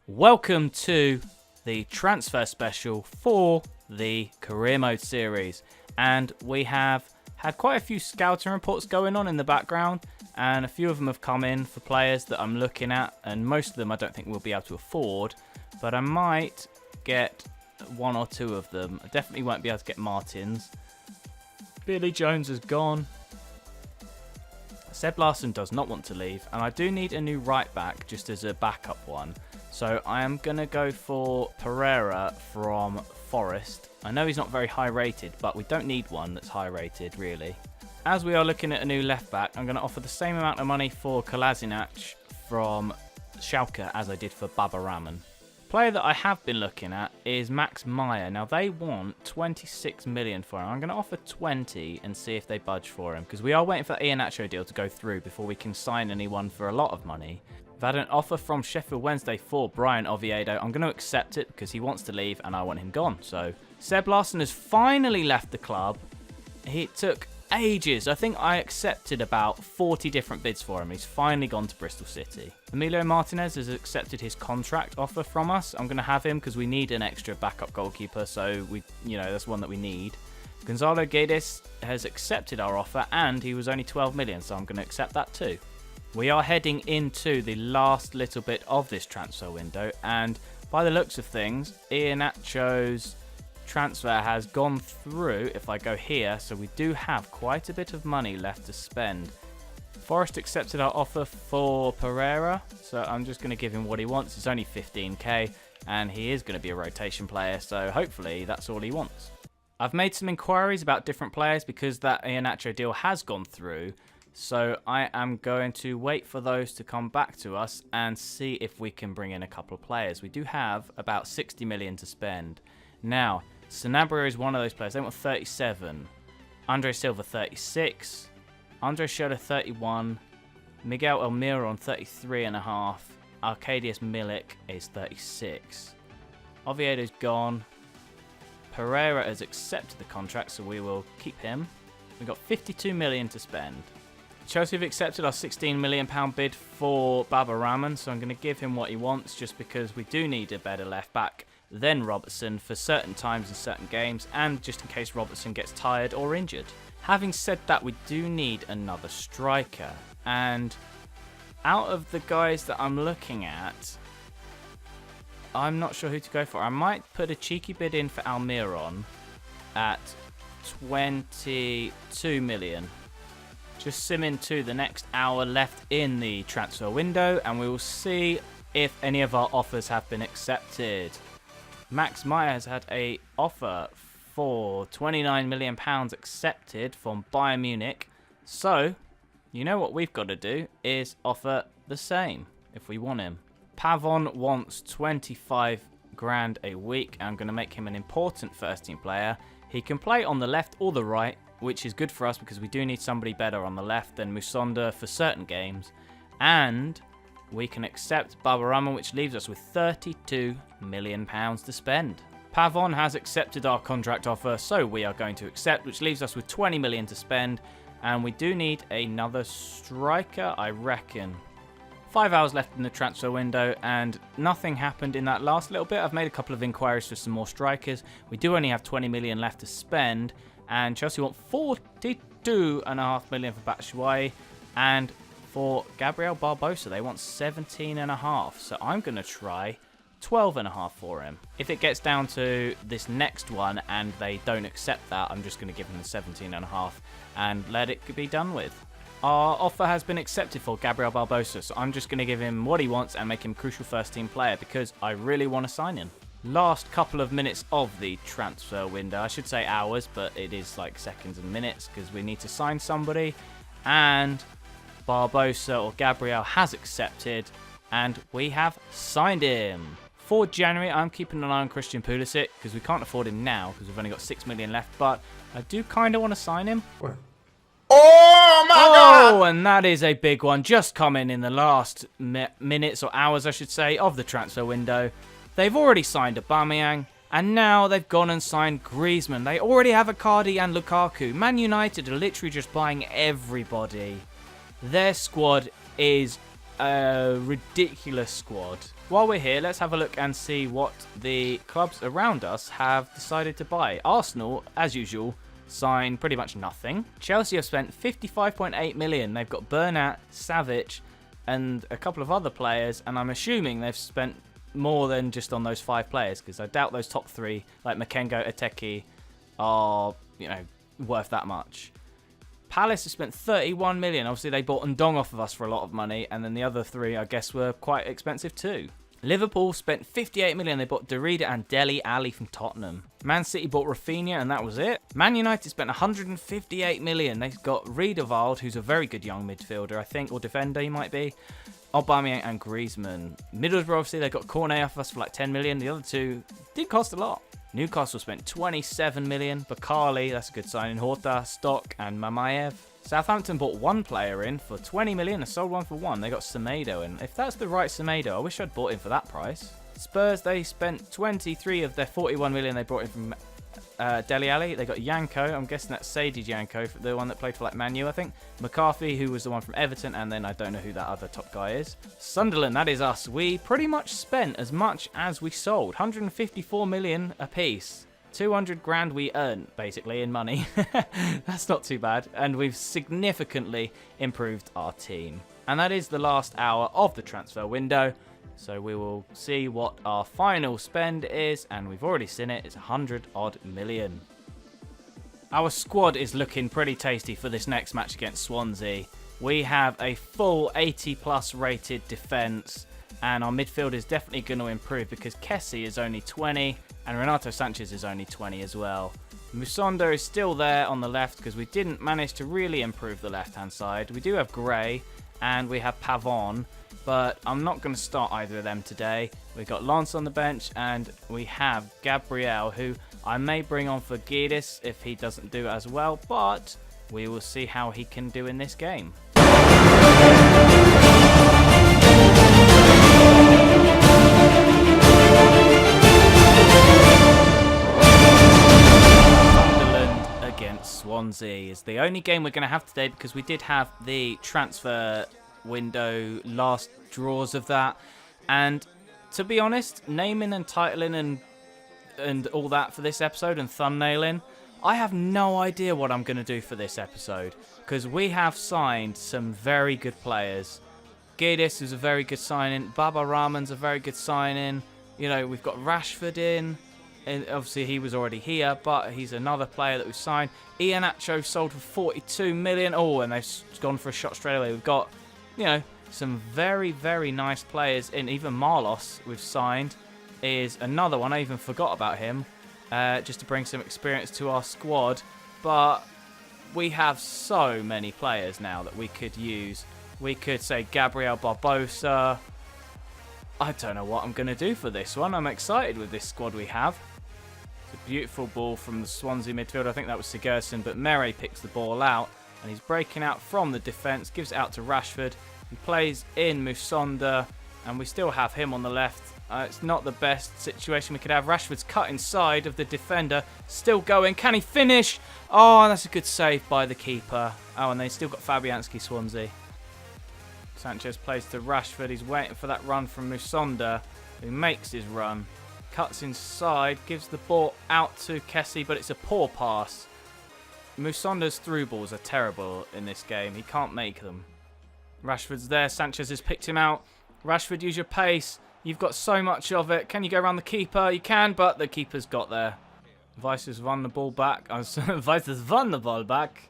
Welcome to the transfer special for the career mode series, and we have had quite a few scouting reports going on in the background, and a few of them have come in for players that I'm looking at, and most of them I don't think we'll be able to afford, but I might get one or two of them. I definitely won't be able to get Martins. Billy Jones is gone. Seb Larsson does not want to leave, and I do need a new right back just as a backup one. So I am going to go for Pereira from Forest. I know he's not very high rated, but we don't need one that's high rated really. As we are looking at a new left back, I'm going to offer the same amount of money for Kolasinac from Schalke as I did for Baba Rahman. Player that I have been looking at is Max Meyer. Now they want 26 million for him. I'm going to offer 20 and see if they budge for him, because we are waiting for the Iheanacho deal to go through before we can sign anyone for a lot of money. I've had an offer from Sheffield Wednesday for Brian Oviedo. I'm going to accept it because he wants to leave and I want him gone. So Seb Larsson has finally left the club. He took ages. I think I accepted about 40 different bids for him. He's finally gone to Bristol City. Emilio Martinez has accepted his contract offer from us. I'm going to have him because we need an extra backup goalkeeper. So that's one that we need. Gonzalo Guedes has accepted our offer and he was only 12 million. So I'm going to accept that too. We are heading into the last little bit of this transfer window, and by the looks of things, Iheanacho's transfer has gone through if I go here, so we do have quite a bit of money left to spend. Forest accepted our offer for Pereira, so I'm just going to give him what he wants. It's only 15k, and he is going to be a rotation player, so hopefully that's all he wants. I've made some inquiries about different players because that Iheanacho deal has gone through. So I am going to wait for those to come back to us and see if we can bring in a couple of players. We do have about 60 million to spend. Now, Sanabria is one of those players. They want 37. Andre Silva 36. Andre Schürrle 31. Miguel Almiron 33.5. Arkadiusz Milik is 36. Oviedo's gone. Pereira has accepted the contract, so we will keep him. We've got 52 million to spend. Chelsea have accepted our £16 million bid for Baba Rahman, so I'm going to give him what he wants just because we do need a better left back than Robertson for certain times in certain games, and just in case Robertson gets tired or injured. Having said that, we do need another striker, and out of the guys that I'm looking at, I'm not sure who to go for. I might put a cheeky bid in for Almiron at 22 million. Just sim into the next hour left in the transfer window, and we will see if any of our offers have been accepted. Max Meyer has had an offer for £29 million accepted from Bayern Munich. So, you know what we've got to do is offer the same if we want him. Pavon wants 25 grand a week. I'm going to make him an important first team player. He can play on the left or the right, which is good for us because we do need somebody better on the left than Musonda for certain games. And we can accept Baba Rahman, which leaves us with £32 million to spend. Pavon has accepted our contract offer, so we are going to accept, which leaves us with 20 million to spend. And we do need another striker, I reckon. 5 hours left in the transfer window, and nothing happened in that last little bit. I've made a couple of inquiries for some more strikers. We do only have 20 million left to spend. And Chelsea want 42.5 million for Batshuayi, and for Gabriel Barbosa they want 17.5. So I'm going to try 12.5 for him. If it gets down to this next one and they don't accept that, I'm just going to give him the 17.5 and let it be done with. Our offer has been accepted for Gabriel Barbosa, so I'm just going to give him what he wants and make him a crucial first team player because I really want to sign him. Last couple of minutes of the transfer window. I should say hours, but it is like seconds and minutes because we need to sign somebody. And Barbosa or Gabriel has accepted, and we have signed him. For January, I'm keeping an eye on Christian Pulisic because we can't afford him now because we've only got 6 million left, but I do kind of want to sign him. What? Oh my God! Oh, and that is a big one. Just coming in the last minutes or hours, I should say, of the transfer window. They've already signed Aubameyang, and now they've gone and signed Griezmann. They already have Icardi and Lukaku. Man United are literally just buying everybody. Their squad is a ridiculous squad. While we're here, let's have a look and see what the clubs around us have decided to buy. Arsenal, as usual, signed pretty much nothing. Chelsea have spent 55.8 million. They've got Bernat, Savic, and a couple of other players, and I'm assuming they've spent more than just on those 5 players, because I doubt those top 3, like Makengo, Ateki, are, worth that much. Palace have spent 31 million. Obviously, they bought Ndong off of us for a lot of money, and then the other 3, I guess, were quite expensive too. Liverpool spent 58 million. They bought Derrida and Dele Alli from Tottenham. Man City bought Rafinha, and that was it. Man United spent 158 million. They've got Riedewald, who's a very good young midfielder, I think, or defender he might be. Aubameyang and Griezmann. Middlesbrough, obviously, they got Cornet off of us for like 10 million. The other 2 did cost a lot. Newcastle spent 27 million. Bakali, that's a good signing. Horta, Stock, and Mamayev. Southampton bought 1 player in for 20 million and sold 1 for 1. They got Semedo in. If that's the right Semedo, I wish I'd bought him for that price. Spurs, they spent 23 of their 41 million they brought in from Dele Alli. They got Yanko. I'm guessing that's Sadie Yanko, the one that played for like Man U, I think. McCarthy, who was the one from Everton, and then I don't know who that other top guy is. Sunderland, that is us. We pretty much spent as much as we sold. 154 million a piece. 200 grand we earned, basically, in money. That's not too bad. And we've significantly improved our team. And that is the last hour of the transfer window. So we will see what our final spend is, and we've already seen it. It's 100 odd million. Our squad is looking pretty tasty for this next match against Swansea. We have a full 80 plus rated defence, and our midfield is definitely going to improve because Kessie is only 20 and Renato Sanchez is only 20 as well. Musonda is still there on the left because we didn't manage to really improve the left hand side. We do have Gray and we have Pavon, but I'm not going to start either of them today. We've got Lance on the bench, and we have Gabriel, who I may bring on for Guedes if he doesn't do as well, but we will see how he can do in this game. Sunderland against Swansea is the only game we're going to have today because we did have the transfer window last draws of that, and to be honest, naming and titling and all that for this episode and thumbnailing, I have no idea what I'm going to do for this episode because we have signed some very good players. Guedes is a very good signing. Baba Rahman's a very good signing. We've got Rashford in, and obviously he was already here, but he's another player that we've signed. Iheanacho sold for 42 million. Oh, and they've gone for a shot straight away. We've got some very, very nice players in. Even Marlos we've signed is another one. I even forgot about him, just to bring some experience to our squad. But we have so many players now that we could use. We could say Gabriel Barbosa. I don't know what I'm going to do for this one. I'm excited with this squad we have. It's a beautiful ball from the Swansea midfield. I think that was Sigurdsson, but Mere picks the ball out. And he's breaking out from the defence, gives it out to Rashford. He plays in Musonda, and we still have him on the left. It's not the best situation we could have. Rashford's cut inside of the defender, still going. Can he finish? Oh, that's a good save by the keeper. Oh, and they still got Fabianski, Swansea. Sanchez plays to Rashford. He's waiting for that run from Musonda, who makes his run. Cuts inside, gives the ball out to Kessie, but it's a poor pass. Musonda's through balls are terrible in this game. He can't make them. Rashford's there. Sanchez has picked him out. Rashford, use your pace. You've got so much of it. Can you go around the keeper? You can, but the keeper's got there. Weiss has won the ball back. Weiss has won the ball back.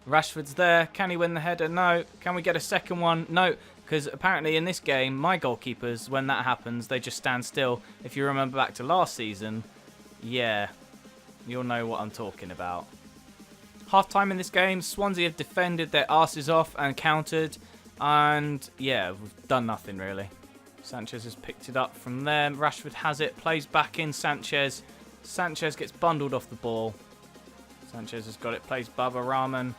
Rashford's there. Can he win the header? No. Can we get a second one? No. Because apparently in this game, my goalkeepers, when that happens, they just stand still. If you remember back to last season, yeah, you'll know what I'm talking about. Half-time in this game, Swansea have defended their asses off and countered. And, yeah, we've done nothing, really. Sanchez has picked it up from there. Rashford has it, plays back in Sanchez. Sanchez gets bundled off the ball. Sanchez has got it, plays Baba Rahman,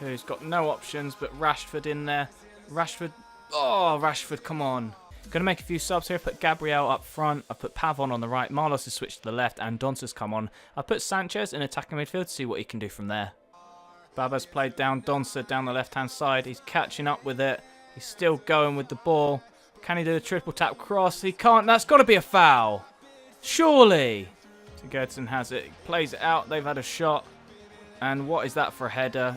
who's got no options, but Rashford in there. Rashford, oh, Rashford, come on. Going to make a few subs here. I put Gabriel up front. I put Pavon on the right. Marlos has switched to the left, and Donce's come on. I put Sanchez in attacking midfield to see what he can do from there. Baba's played down Donce down the left-hand side. He's catching up with it. He's still going with the ball. Can he do a triple tap cross? He can't. That's got to be a foul. Surely. Sigurdsson has it. He plays it out. They've had a shot. And what is that for a header?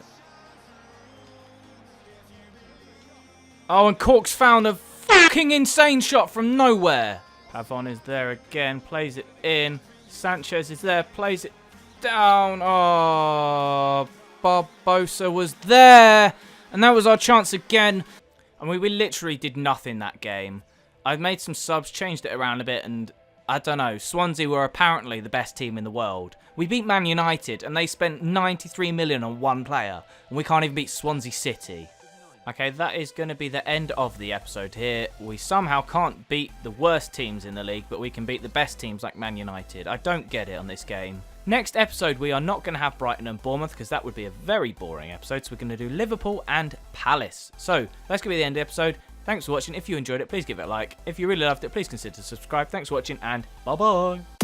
Oh, and Cork's found a fucking insane shot from nowhere. Pavon is there again. Plays it in. Sanchez is there. Plays it down. Oh, Barbosa was there. And that was our chance again. And we literally did nothing that game. I've made some subs, changed it around a bit, and I don't know. Swansea were apparently the best team in the world. We beat Man United, and they spent 93 million on one player. And we can't even beat Swansea City. Okay, that is going to be the end of the episode here. We somehow can't beat the worst teams in the league, but we can beat the best teams like Man United. I don't get it on this game. Next episode, we are not going to have Brighton and Bournemouth because that would be a very boring episode. So we're going to do Liverpool and Palace. So that's going to be the end of the episode. Thanks for watching. If you enjoyed it, please give it a like. If you really loved it, please consider subscribe. Thanks for watching and bye-bye.